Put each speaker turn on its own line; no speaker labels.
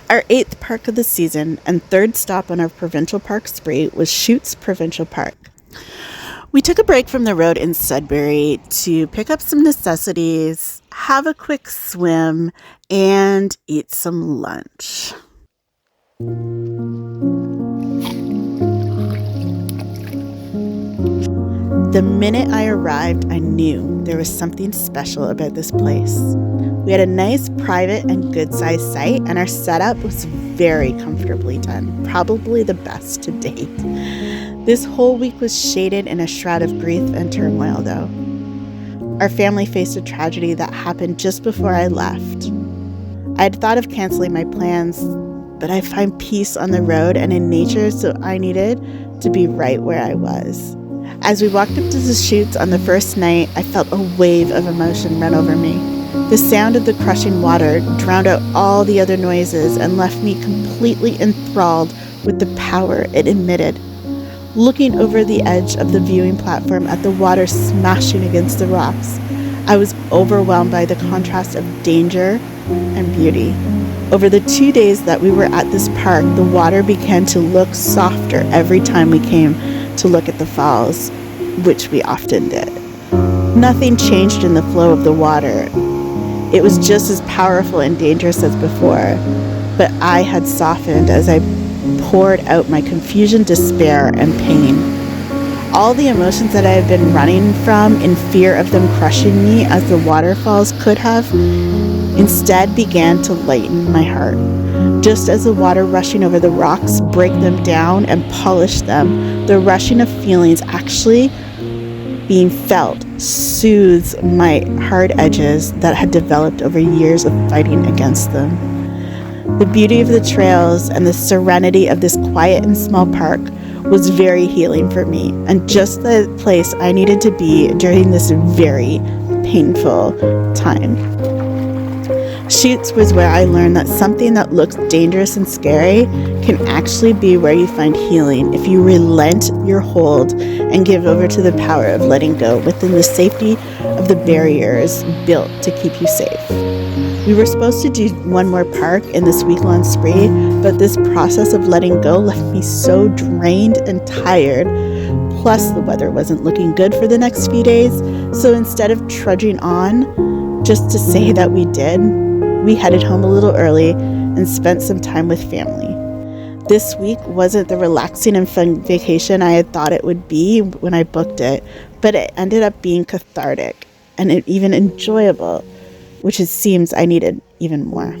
Our 8th park of the season and 3rd stop on our provincial park spree was Chutes Provincial Park. We took a break from the road in Sudbury to pick up some necessities, have a quick swim, and eat some lunch. The minute I arrived, I knew there was something special about this place. We had a nice, private, and good-sized site, and our setup was very comfortably done, probably the best to date. This whole week was shaded in a shroud of grief and turmoil, though. Our family faced a tragedy that happened just before I left. I had thought of canceling my plans, but I find peace on the road and in nature, so I needed to be right where I was. As we walked up to the chutes on the first night, I felt a wave of emotion run over me. The sound of the crushing water drowned out all the other noises and left me completely enthralled with the power it emitted. Looking over the edge of the viewing platform at the water smashing against the rocks, I was overwhelmed by the contrast of danger and beauty. Over the 2 days that we were at this park, the water began to look softer every time we came to look at the falls, which we often did. Nothing changed in the flow of the water. It was just as powerful and dangerous as before, but I had softened as I poured out my confusion, despair, and pain. All the emotions that I had been running from in fear of them crushing me as the waterfalls could have, instead began to lighten my heart. Just as the water rushing over the rocks break them down and polish them, the rushing of feelings actually being felt soothes my hard edges that had developed over years of fighting against them. The beauty of the trails and the serenity of this quiet and small park was very healing for me, and just the place I needed to be during this very painful time. Chutes was where I learned that something that looks dangerous and scary can actually be where you find healing if you relent your hold and give over to the power of letting go within the safety of the barriers built to keep you safe. We were supposed to do one more park in this week-long spree, but this process of letting go left me so drained and tired. Plus, the weather wasn't looking good for the next few days, so instead of trudging on just to say that we did, we headed home a little early and spent some time with family. This week wasn't the relaxing and fun vacation I had thought it would be when I booked it, but it ended up being cathartic and even enjoyable, which it seems I needed even more.